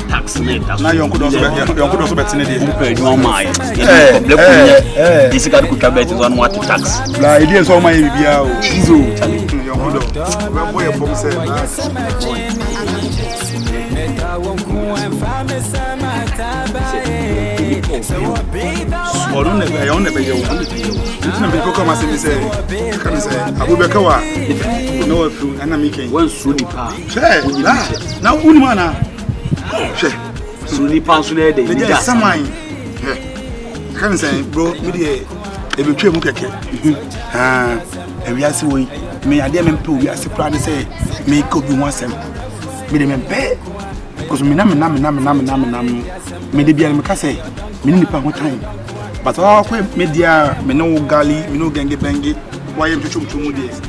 tax net. Now you could also bet in it. No my. This guy could bet on what tax. The ideas all my BIO. Easy. Now, Unimana. Sunni Pansune, they are some mine. I can't say, bro, media, they will trade Mukake. And we are seeing me, I didn't improve. We are surprised to say, me could be one sem. Me, they pay because me, nam, me, they be a Macase, me, one time. But all media, me no galley, me no gangy bangy, why am to 2 days?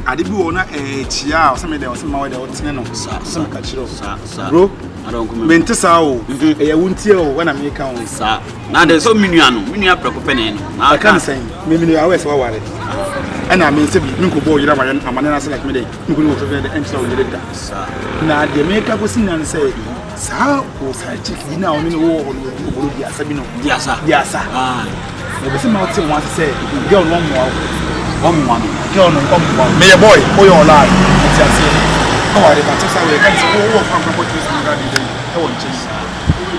I did go on a chia or something else, some more some catch bro. I don't come. Mentesao, I won't tell when I make count. Now there's so many preoccupation. I can't say, maybe I was worried. And I mean, Nunco boy, you're a man like me. You could also get the entry of the data. Now the maker was in and say, Sir, was I chicken now in the war on Sabino? Yes, sir. Yes, sir. There was some out want to say, go one more. John, may a boy, for your life. Oh, I can't say, oh, from what you said. I won't chase.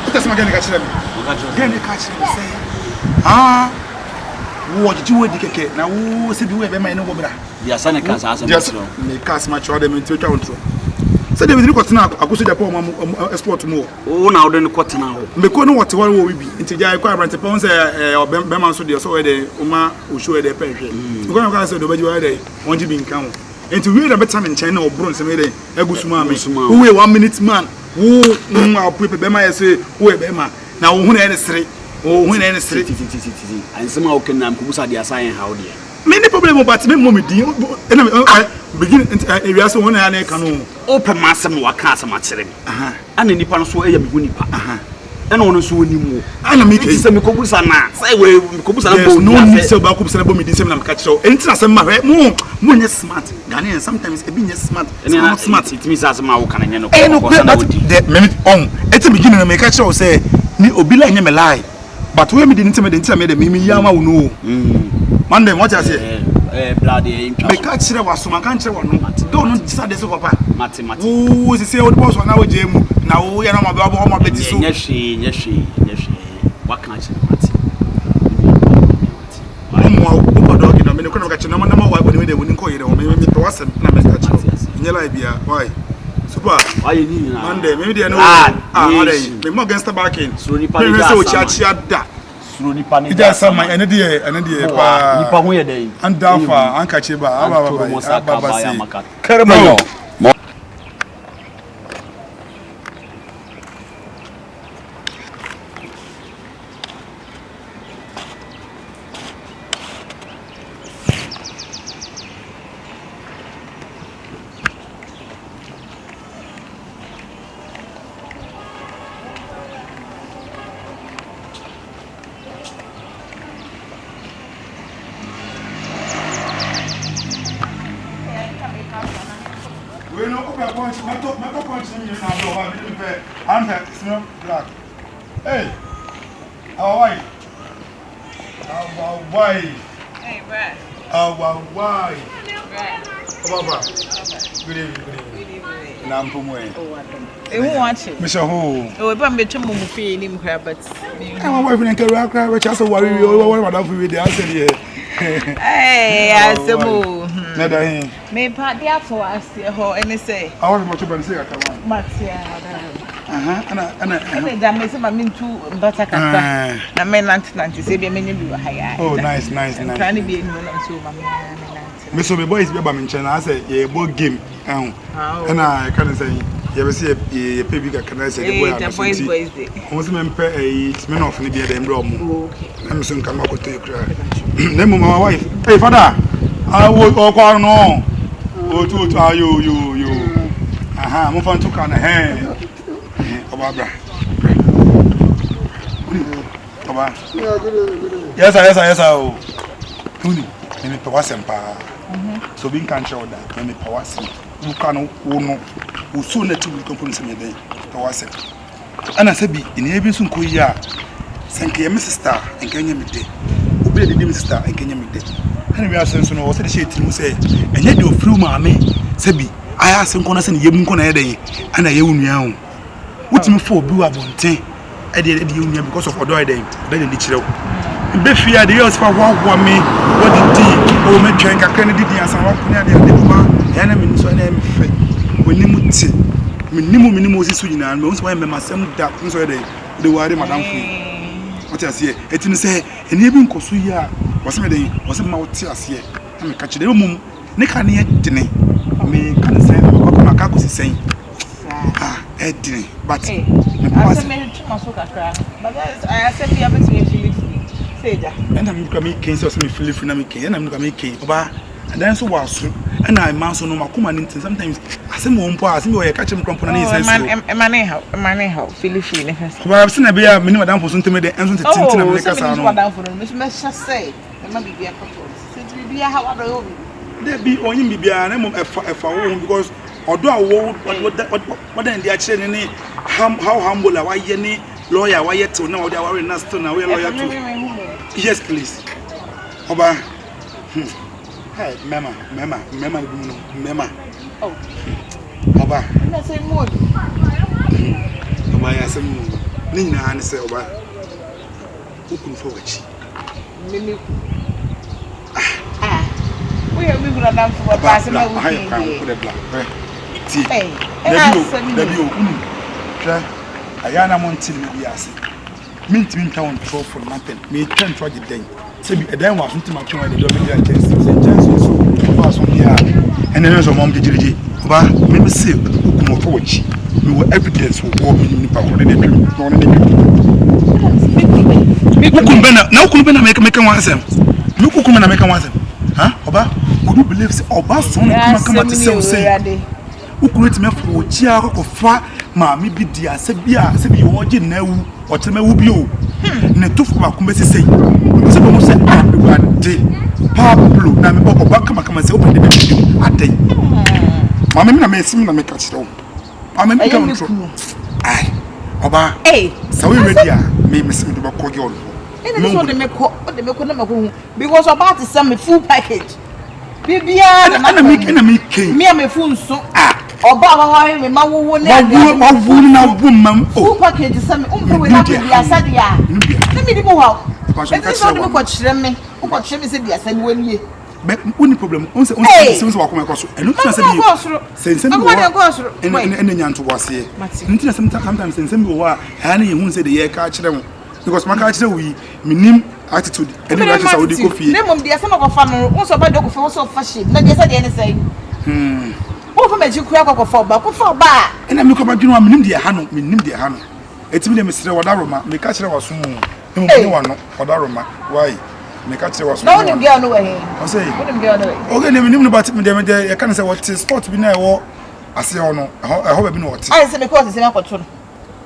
What does my getting catch them? Then you catch them say, what did you indicate? Now, who said you ever may know what the Asanicas as a yes, may cast much other into account. So they will look now. I go to the poem export more. Oh, now then, quarter now. Because what will be into the requirement upon or Beman so dear, so the Oma will show their pension. We're going to answer the way you are there, want to be in count. And to read a better in China or Bronze, a good who a 1 minute man, who are people Bema say, who a Bema. Now, who any street, or when any street, and somehow can Kusa the assign how dear. Many problems, but me mommy deal. Begin area so one and canoe. Open massam wakasa matching. And in the Panaso a Bunipa. And on so anymore. And I make it some Kobusana. Say, we Kobusana, no need to back up some me December catch so. And it's a married more smart. Ghanaian sometimes a being smart. And not smart. It means as a Maukan and no minute on. At the beginning, I make a show say, Obila and a lie. But we didn't tell me the Mimi Yama no. Monday, what I say? Bloody. Make a chill was some country or not. Don't decide this over. Mathematics. Who is the old boss on our gym? Now we are not about my betty. Yes, she. What can I say? I'm more dog in a minute. I can't number when they wouldn't call you or maybe to us and in your idea. Why? Super. Why you need Monday? Maybe they know. They more against the back in. So, it is some and a dear, and Dalfa, Uncle Chiba, Caramel. Hey, why? Hey, Brad. Why? Good evening. Nampumwe. Who wants you? Mr. Ho. Oh, if I'm between Mumufi and him, but I'm waiting until I cry, which I so worry you what I've with the answer here. Hey, I said, Nada, may part the for us, and say, I want to say, Maxia. And I made some mean too, but I can't. I mean, 1990, say, be many do high. Oh, nice. Trying to be in one or two, Miss Obi boys be badminton. I say a board game. And I can't say you ever see a baby can I say the boys day. Once men pay a man off in the other room. I'm soon come up with you cry. Name of my wife. Hey father, I will go no. Oh to are you. Aha, move on to can hand. Obabra. Yes, sir. Who? Any person pa. so being can't show that when me power see you can no who so net to company some day power see and I said be in every soon kuya sanke ya sister and Kenya me day obi the name sister and Kenya me day and we are sense no say the shit mu say and yet you flew maame say be I ask him kona say yem kona ya dey and I you nua what me for bi wa bonten e dey you nua because of odo dey dey chire be fear the yours for one me what did o me twen kakra ne didi asan wa kunya de ba ya na me so na me fe woni ti minimu osi so nyina me so me masem da so de ware madam fu what you say etini say eni bi nkoso yi a wose me dey wose ma wote ase na me ka kire mum ne ka ne dene me ka ne say ko ma ka ko sisen dene but me pass me tuma so kakra but I said be able to feel say ja and I'm coming ken so me feel free na me ken and I'm coming ken oba and then so was and I man so no makoma nintin sometimes asem wo mpo asem wo ye ka chem krompo na ne say so mane how feel free ne first ba se na be ya me ni madam for so nteme de enso tintin na me ka sa no madam for no me say ma bibia koto se bibia how ado there be onyin bibia na mo efa wo because odo awo what then dey akire ne how humble a waye ne lawyer waye to na wo dey aware na still na we lawyer too yes please oba hey mema oh oba na say mood oba ya say ni na ne say oba ukun fo wachi mimi we are we gonna dance for pass na we can put it black ti hey dabi o try ayana montin me biase mintimi ntwa on throw for nothing me try the den say be dan was until my try the do be there chance so pass on here and then so mom digiriji oba me say ukun fo wachi me wo evidence wo wo me nipa ko ne dwum no ne ukun bena make one asem me ukun bena make one asem oba would you believe say oba so no come to say ukun ti me fo chi akofa ma mi bi dia se bia se bi wo gi na wu o te me wu bi o ne to fo ba ko be se sei se bo mo se ade pablo na me oba kama se oba de be ade ma me na me sim na me ka chiro ma me ka won tro ai oba so we ready me sim de ba ko gi on and so de me ko na mako because about to send me full package bibia na me ken me am full so oba wa me ma wo ne wawu na bumam full package send me we na bibia sadia na me di mo wa e so de me ko kire me ko kire me se bia send wani but only problem on se wakoma ko so enu tuna se bi sense bi wo en nyanto wase ntina sometimes sense bi wo a na ye hu se de ye ka kire mo because man ka kire wi minim attitude enu ra kire saudi ko fie ne mom de se ma ko fa no wo so ba de ko fa wo so fa shape na de se de ne sai wo fa ma ji ku akọ fa ba ena mi ko ba dwunu minim de ha no etimi de mesire wadaroma me ka kire waso mu ne mo ni wano wadaroma why me ka kire waso no ni girl no we o say ni girl no we okay ne minim no bat me de ya kan say what sport bi na e wo ase ho no e ho ba bi no what ai se me ko se me ko to no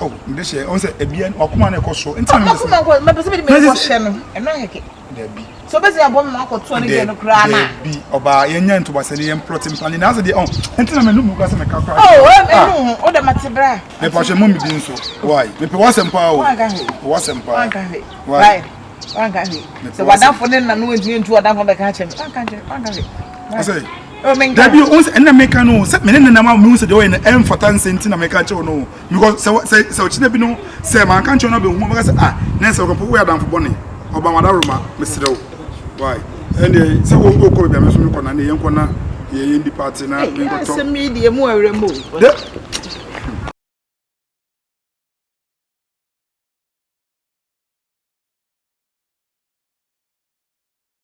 oh me she on say ebia okuma na e ko so enti me ko me pese me ko hye no e no heke da bi so be say abom ma ko to no ge no kra na bi oba ye nya nto basere ye plotting plan na say de on enti na me no mu ka say me ka kra oh o da matebra me pa hye mo mi bi nso why me pe wasempa o wasempa why wanga he so wadafo ne na no enti ntu wadafo be ka che wanga he I say oh men da bi on say na make no say me ne na ma mu say de o na emfatan senti na me ka che no because say o chine bi no say man ka che no be hu ma say na say ko we adamfo bone oba wadaroma me srew why and say wo ko be me so me ko na ne yen ko na ye ndi party na me ko to say media mu awre mu